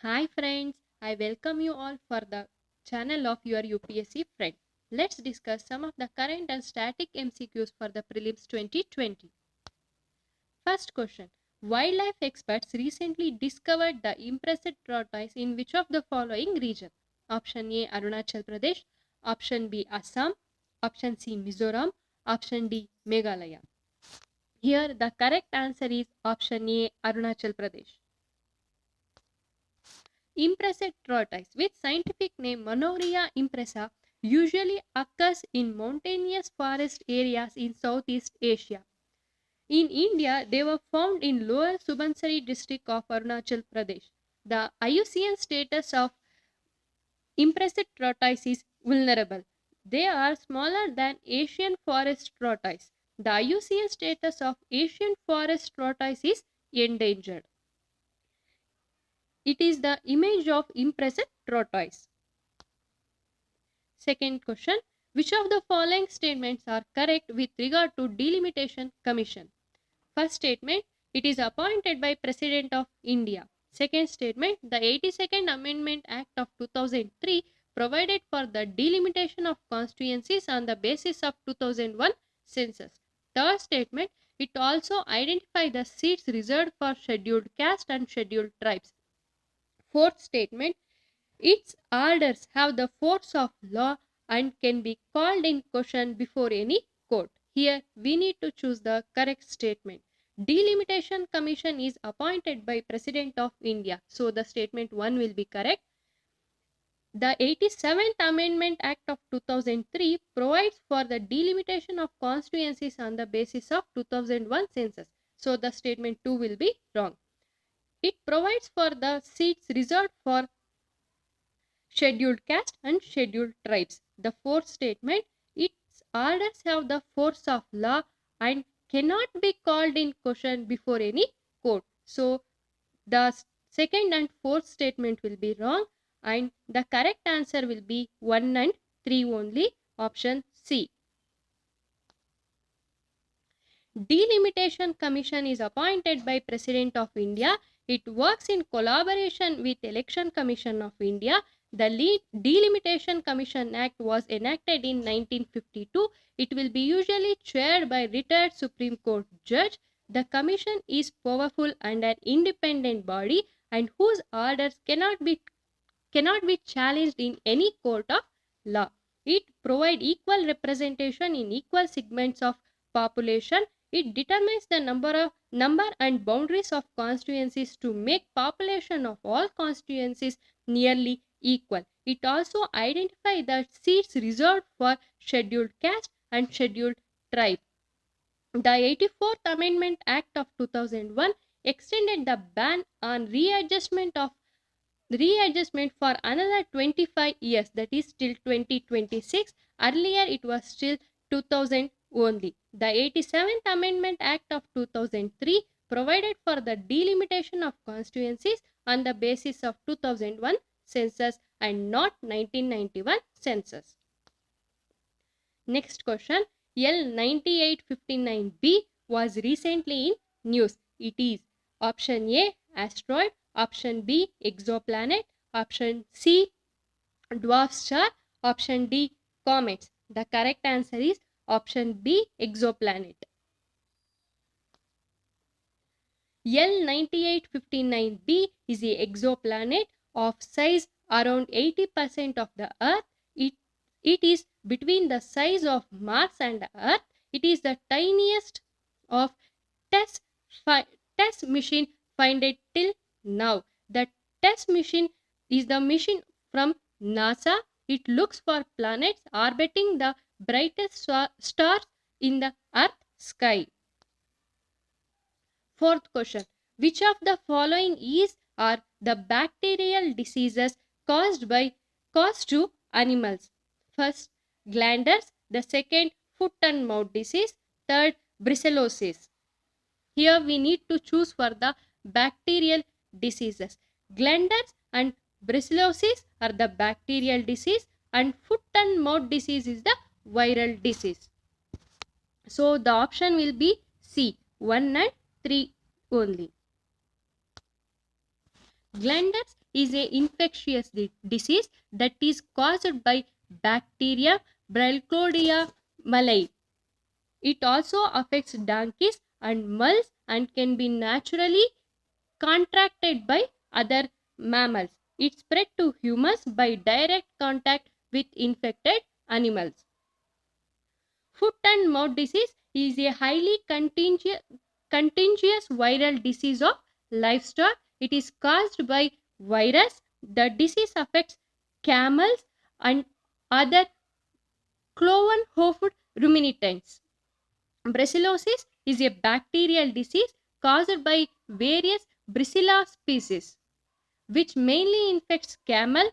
Hi friends, I welcome you all for the channel of your UPSC friend. Let's discuss some of the current and static MCQs for the prelims 2020. First question. Wildlife experts recently discovered the impressed tortoise in which of the following region? Option A Arunachal Pradesh, option B Assam, option C Mizoram, option D Meghalaya. Here the correct answer is option A Arunachal Pradesh. Impressed tortoise, with scientific name Monouria impressa, usually occurs in mountainous forest areas in Southeast Asia. In India, they were found in Lower Subansiri district of Arunachal Pradesh. The IUCN status of impressed tortoise is vulnerable. They are smaller than Asian forest tortoise. The IUCN status of Asian forest tortoise is endangered. It is the image of impressed tortoise. Second question. Which of the following statements are correct with regard to Delimitation Commission? First statement, it is appointed by President of India. Second statement, the 82nd Amendment Act of 2003 provided for the delimitation of constituencies on the basis of 2001 census. Third statement, it also identified the seats reserved for scheduled caste and scheduled tribes. Fourth statement, its orders have the force of law and can be called in question before any court. Here we need to choose the correct statement. Delimitation Commission is appointed by President of India. So the statement 1 will be correct. The 87th Amendment Act of 2003 provides for the delimitation of constituencies on the basis of 2001 census. So the statement 2 will be wrong. It provides for the seats reserved for scheduled caste and scheduled tribes. The fourth statement, its orders have the force of law and cannot be called in question before any court. So the second and fourth statement will be wrong and the correct answer will be 1 and 3 only, option C. Delimitation Commission is appointed by President of India. It works in collaboration with Election Commission of India. The Delimitation Commission Act was enacted in 1952. It will be usually chaired by retired Supreme Court judge. The commission is powerful and an independent body and whose orders cannot be challenged in any court of law. It provides equal representation in equal segments of population. It determines the number and boundaries of constituencies to make population of all constituencies nearly equal. It also identifies the seats reserved for scheduled caste and scheduled tribe. The 84th Amendment Act of 2001 extended the ban on readjustment for another 25 years, that is till 2026. Earlier it was still 2000 only. The 87th Amendment Act of 2003 provided for the delimitation of constituencies on the basis of 2001 census and not 1991 census. Next question. L9859B was recently in news. It is option A asteroid, option B exoplanet, option C dwarf star, option D comets. The correct answer is option B exoplanet. L9859b is a exoplanet of size around 80% of the Earth. It is between the size of Mars and Earth. It is the tiniest of test mission funded till now. The test mission is the mission from NASA. It looks for planets orbiting the brightest stars in the Earth sky. Fourth question. Which of the following is are the bacterial diseases caused to animals? First, glanders. The second, foot and mouth disease. Third, brucellosis. Here we need to choose for the bacterial diseases. Glanders and brucellosis are the bacterial disease and foot and mouth disease is the viral disease. So the option will be C, 1 and 3 only. Glanders is a infectious disease that is caused by bacteria Bryclodia malai. It also affects donkeys and mules and can be naturally contracted by other mammals. It spread to humans by direct contact with infected animals. Foot and mouth disease is a highly contagious viral disease of livestock. It is caused by virus. The disease affects camels and other cloven-hoofed ruminants. Brucellosis is a bacterial disease caused by various Brucella species, which mainly infects camels,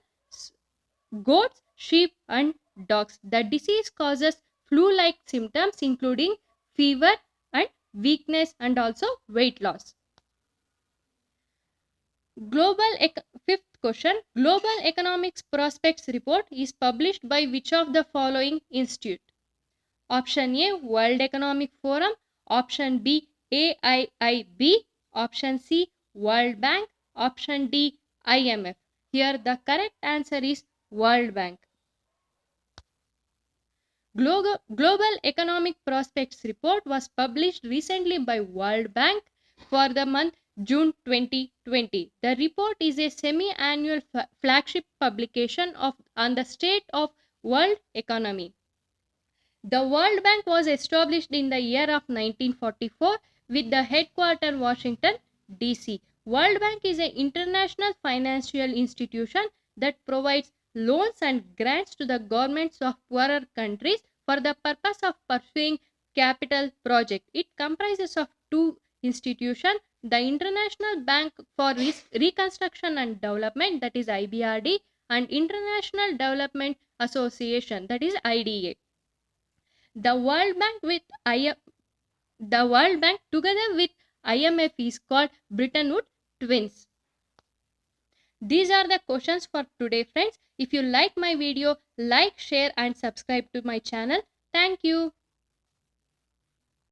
goats, sheep, and dogs. The disease causes flu-like symptoms including fever and weakness and also weight loss. Fifth question. Global Economics Prospects Report is published by which of the following institute? Option A, World Economic Forum. Option B, AIIB. Option C, World Bank. Option D, IMF. Here the correct answer is World Bank. Global Economic Prospects Report was published recently by World Bank for the month June 2020. The report is a semi-annual flagship publication on the state of world economy. The World Bank was established in the year of 1944 with the headquarters Washington, D.C. World Bank is an international financial institution that provides loans and grants to the governments of poorer countries for the purpose of pursuing capital projects. It comprises of two institutions, the International Bank for Reconstruction and Development, that is IBRD, and International Development Association, that is IDA. The World Bank together with IMF is called Bretton Woods Twins. These are the questions for today, friends. If you like my video, like, share and subscribe to my channel. Thank you.